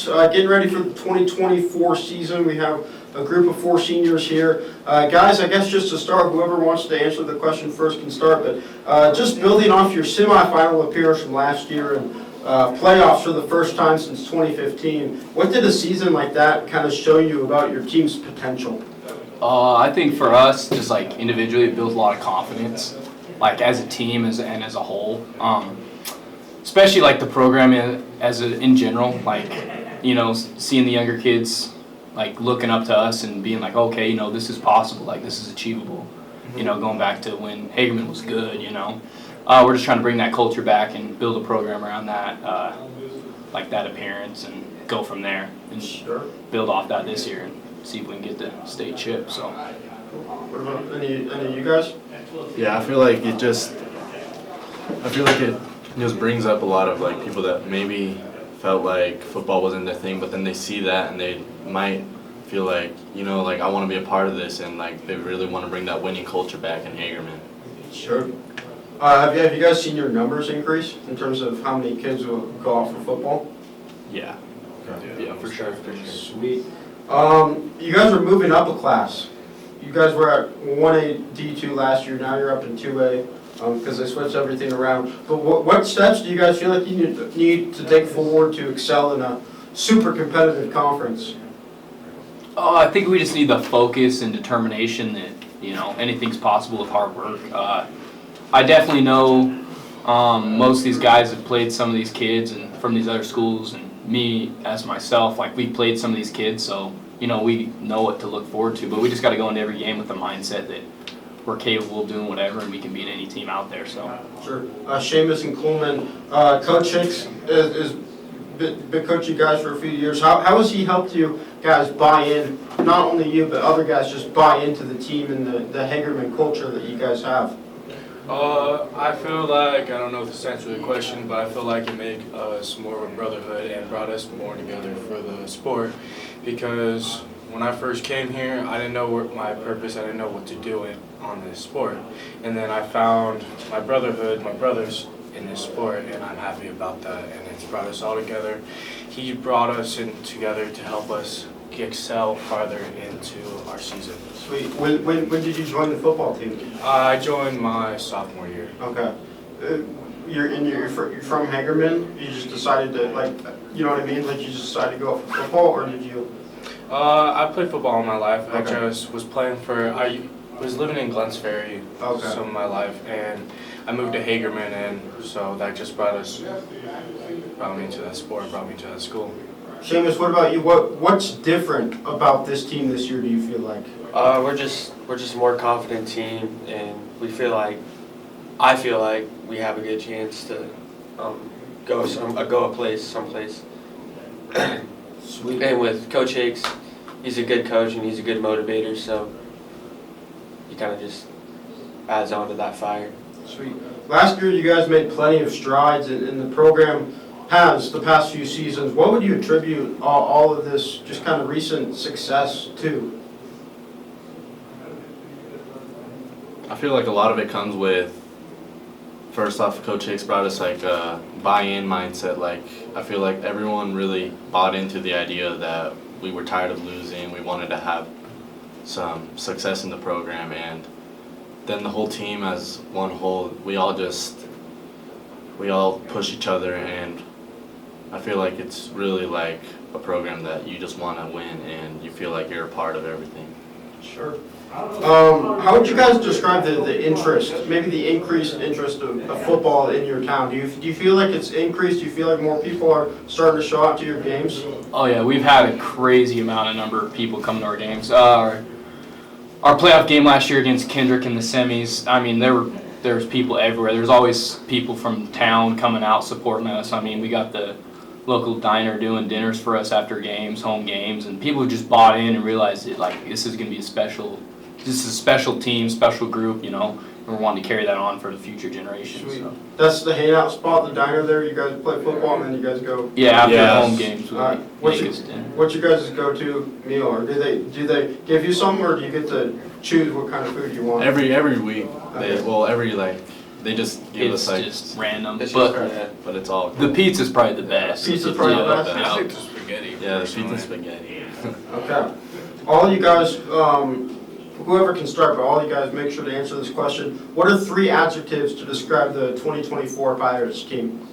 getting ready for the 2024 season. We have a group of 4 seniors here. Guys, I guess just to start, whoever wants to answer the question first can start, but just building off your semifinal appearance from last year and playoffs for the first time since 2015, what did a season like that kind of show you about your team's potential? I think for us, just like individually, it builds a lot of confidence, like as a team and as a whole. Especially like the program in general, like, you know, seeing the younger kids like looking up to us and being like, okay, you know, this is possible, like this is achievable. You know, going back to when Hagerman was good, you know. We're just trying to bring that culture back and build a program around that, like that appearance, and go from there and build off that this year and see if we can get the state chip. So. What about any of you guys? Yeah, I feel like it just brings up a lot of like people that maybe felt like football wasn't their thing, but then they see that and they might feel like, you know, like I want to be a part of this, and like they really want to bring that winning culture back in Hagerman. Sure. Have you guys seen your numbers increase in terms of how many kids will go out for football? Yeah. Okay. Yeah, for sure. Sweet. You guys are moving up a class. You guys were at 1A D2 last year. Now you're up in 2A because they switched everything around. But what steps do you guys feel like you need to take forward to excel in a super competitive conference? I think we just need the focus and determination that, you know, anything's possible with hard work. I definitely know most of these guys have played some of these kids and from these other schools, and me as myself, like we played some of these kids, so, you know, we know what to look forward to, but we just got to go into every game with the mindset that we're capable of doing whatever and we can beat any team out there. So. Sure. Seamus and Coleman, Coach Hicks has been coaching you guys for a few years. How has he helped you guys buy in, not only you, but other guys just buy into the team and the Hagerman culture that you guys have? I feel like, I don't know if this answers the question, but I feel like it made us more of a brotherhood and brought us more together for the sport, because when I first came here, I didn't know my purpose, I didn't know what to do on this sport. And then I found my brotherhood, my brothers in this sport, and I'm happy about that, and it's brought us all together. He brought us in together to help us excel farther into our season. Sweet. When did you join the football team? I joined my sophomore year. Okay. You're from Hagerman? You just decided to, like, you know what I mean? Like, you just decided to go for football, or did you? I played football all my life. Okay. I just was playing for, I was living in Glens Ferry some of my life, and I moved to Hagerman, and so that just brought me into that sport, brought me to that school. Seamus, what about you? What's different about this team this year, do you feel like? We're just a more confident team, and I feel like we have a good chance to go someplace. Sweet. And with Coach Hicks, he's a good coach and he's a good motivator, so he kind of just adds on to that fire. Sweet. Last year, you guys made plenty of strides, and the program has the past few seasons. What would you attribute all of this just kind of recent success to? I feel like a lot of it comes with, first off, Coach Hicks brought us like a buy-in mindset. Like, I feel like everyone really bought into the idea that we were tired of losing. We wanted to have some success in the program, and then the whole team as one whole, we all push each other, and I feel like it's really like a program that you just want to win and you feel like you're a part of everything. Sure. How would you guys describe the interest, maybe the increased interest of football in your town? Do you feel like it's increased? Do you feel like more people are starting to show up to your games? Oh yeah, we've had a crazy number of people come to our games. Our playoff game last year against Kendrick in the semis, I mean, there's people everywhere. There's always people from town coming out supporting us. I mean, we got the local diner doing dinners for us after games, home games, and people just bought in and realized that, like, this is going to be a special team, special group, you know, and we're wanting to carry that on for the future generations. Sweet. So. That's the hangout spot, the diner there. You guys play football and then you guys go. Yeah, after Yes. home games. What's your guys' go-to meal, or do they give you something, or do you get to choose what kind of food you want? Every week, they just give us just random. It's But it's all the pizza's probably the best. Pizza's probably the best. I think the spaghetti. Yeah, the personally. pizza spaghetti. Okay. All you guys, whoever can start, but all you guys make sure to answer this question. What are 3 adjectives to describe the 2024 Pirates team?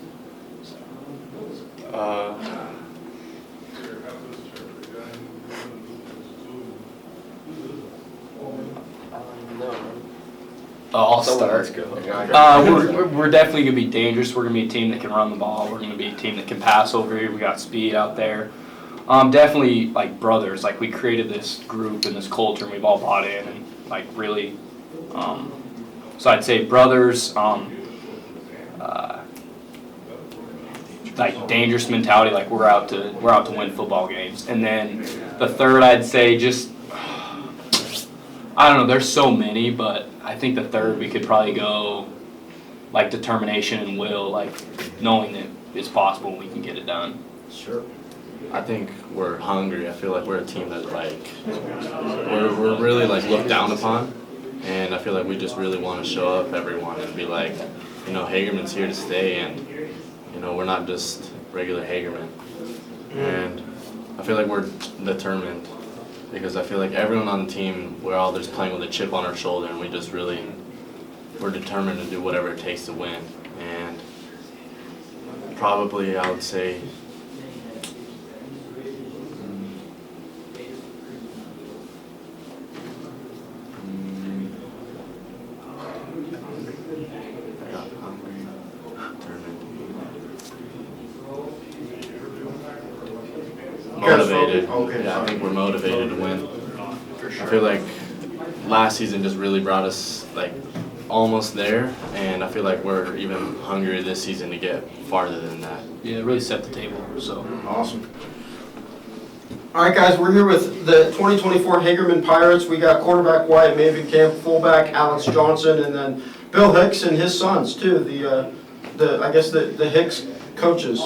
No. I'll Someone start. else go. We're definitely going to be dangerous. We're going to be a team that can run the ball. We're going to be a team that can pass over here. We got speed out there. Definitely like brothers. Like we created this group and this culture, and we've all bought in and like really. So I'd say brothers. Like dangerous mentality. Like we're out to win football games. And then the third, I'd say just. I don't know. There's so many, but I think the third we could probably go like determination and will, like knowing that it's possible and we can get it done. Sure. I think we're hungry. I feel like we're a team that like we're really like looked down upon, and I feel like we just really want to show up everyone and be like, you know, Hagerman's here to stay, and you know we're not just regular Hagerman, and I feel like we're determined because I feel like everyone on the team we're all just playing with a chip on our shoulder, and we're determined to do whatever it takes to win, and probably I would say. Motivated. Okay. Yeah, I think we're motivated to win. I feel like last season just really brought us like almost there, and I feel like we're even hungrier this season to get farther than that. Yeah, it really set the table. So Awesome. All right, guys, we're here with the 2024 Hagerman Pirates. We got quarterback Wyatt Mavenkamp, fullback Alex Johnson, and then Bill Hicks and his sons too. The Hicks coaches.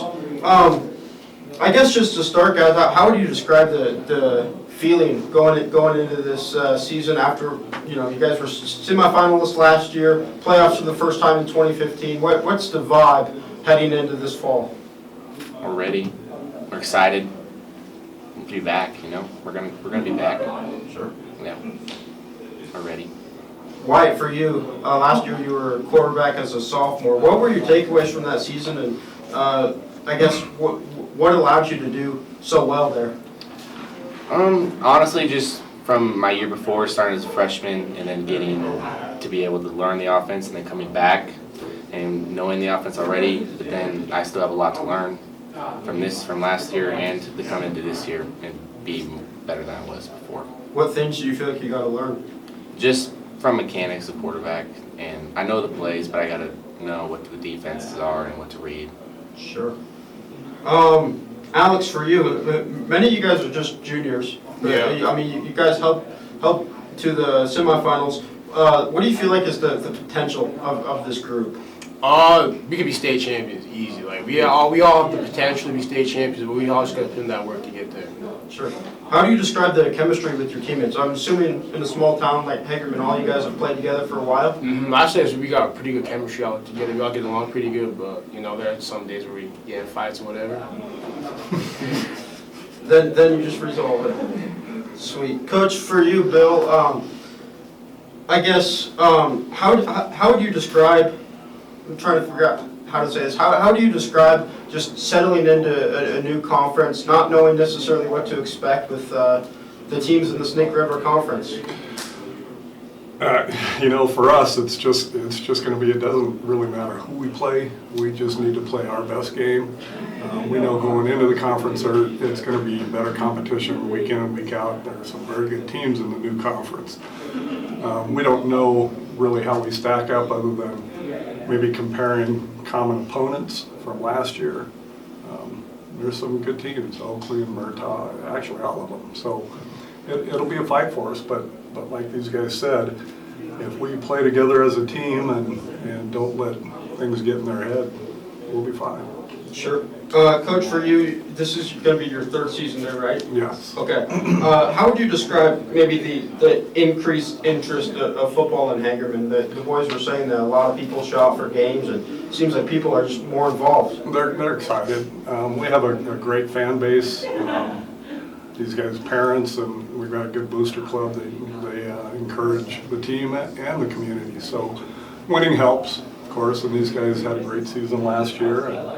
I guess just to start, guys, how would you describe the feeling going into this season after, you know, you guys were semifinalists last year, playoffs for the first time in 2015. What's the vibe heading into this fall? We're ready. We're excited. We'll be back. You know, we're gonna be back. Sure. Yeah, we're ready. Wyatt, for you, last year you were quarterback as a sophomore. What were your takeaways from that season, and I guess what allowed you to do so well there? Honestly, just from my year before, starting as a freshman and then getting to be able to learn the offense and then coming back and knowing the offense already, but then I still have a lot to learn from last year and to come into this year and be better than I was before. What things do you feel like you got to learn? Just from mechanics of quarterback, and I know the plays, but I gotta know what the defenses are and what to read. Sure. Alex, for you, many of you guys are just juniors. Yeah. I mean, you guys helped to the semifinals. What do you feel like is the potential of this group? We could be state champions easy. Like we all have the potential to be state champions, but we all just gotta put in that work to get there. Sure. How do you describe the chemistry with your teammates? I'm assuming in a small town like Hagerman, all you guys have played together for a while. I'd say we got pretty good chemistry out together. We all get along pretty good, but you know there are some days where we get in fights or whatever. Then you just resolve it. Sweet. Coach, for you, Bill, I guess how would you describe? I'm trying to figure out how to say this. How do you describe just settling into a new conference, not knowing necessarily what to expect with the teams in the Snake River Conference? You know, for us, it's just going to be, it doesn't really matter who we play. We just need to play our best game. We know going into the conference, it's going to be better competition week in and week out. There are some very good teams in the new conference. We don't know really how we stack up other than maybe comparing common opponents from last year. There's some good teams, Oakley and Murtaugh, actually all of them. So it'll be a fight for us, but like these guys said, if we play together as a team and don't let things get in their head, we'll be fine. Sure. Coach, for you, this is going to be your third season there, right? Yes. Okay. How would you describe maybe the increased interest of football in Hagerman? The boys were saying that a lot of people show up for games, and it seems like people are just more involved. They're excited. We have a great fan base. These guys' parents, and we've got a good booster club. They encourage the team and the community. So winning helps, of course, and these guys had a great season last year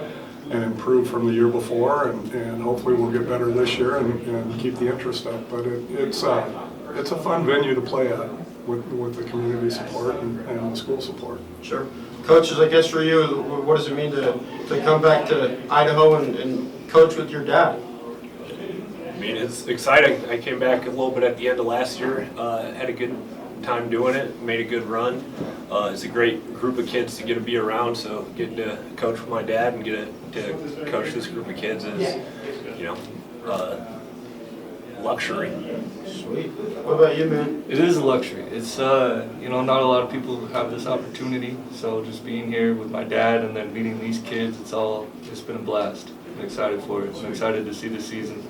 and improved from the year before, and hopefully we'll get better this year and keep the interest up. But it's a fun venue to play at with the community support and the school support. Sure. Coaches, I guess for you, what does it mean to come back to Idaho and coach with your dad? I mean, it's exciting. I came back a little bit at the end of last year, had a good time doing it, made a good run. It's a great group of kids to get to be around, so getting to coach with my dad and get to coach this group of kids is, you know, luxury. Sweet. What about you, man? It is a luxury. It's, you know, not a lot of people have this opportunity, so just being here with my dad and then meeting these kids, it's been a blast. I'm excited for it. I'm excited to see the season.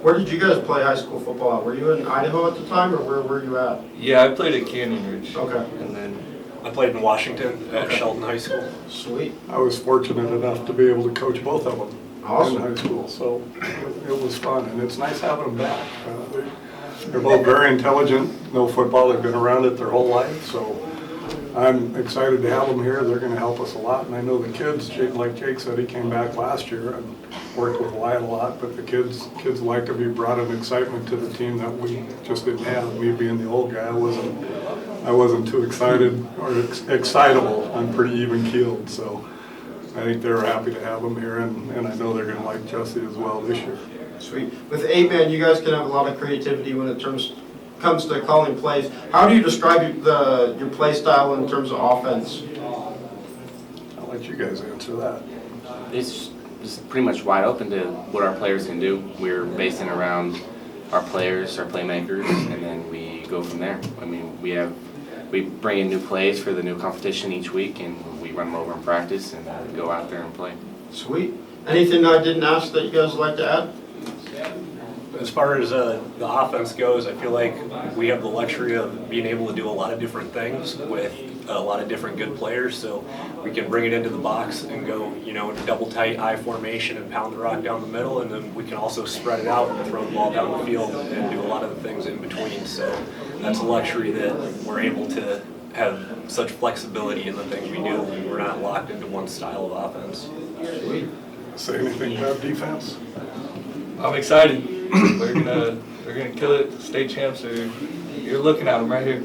Where did you guys play high school football at? Were you in Idaho at the time, or where were you at? Yeah, I played at Canyon Ridge. Okay. And then I played in Washington at Shelton High School. Sweet. I was fortunate enough to be able to coach both of them Awesome. in high school, so it was fun, and it's nice having them back. They're both very intelligent, know football, they've been around it their whole life, so I'm excited to have them here. They're going to help us a lot, and I know the kids, like Jake said, he came back last year and worked with Wyatt a lot, but the kids liked him. He brought an excitement to the team that we just didn't have. Me being the old guy, I wasn't too excited or excitable. I'm pretty even keeled, so I think they were happy to have him here, and I know they're going to like Jesse as well this year. Sweet. With 8-man, you guys can have a lot of creativity when it comes to calling plays. How do you describe your play style in terms of offense? I'll let you guys answer that. It's pretty much wide open to what our players can do. We're basing around our players, our playmakers, and then we go from there. I mean, we bring in new plays for the new competition each week, and we run them over in practice and go out there and play. Sweet. Anything I didn't ask that you guys would like to add? As far as the offense goes, I feel like we have the luxury of being able to do a lot of different things with a lot of different good players. So we can bring it into the box and go, you know, double tight I formation and pound the rock down the middle, and then we can also spread it out and throw the ball down the field and do a lot of the things in between. So that's a luxury that we're able to have such flexibility in the things we do. We're not locked into one style of offense. Sweet. Say anything about defense? I'm excited. We're gonna kill it. State champs you're looking at them right here.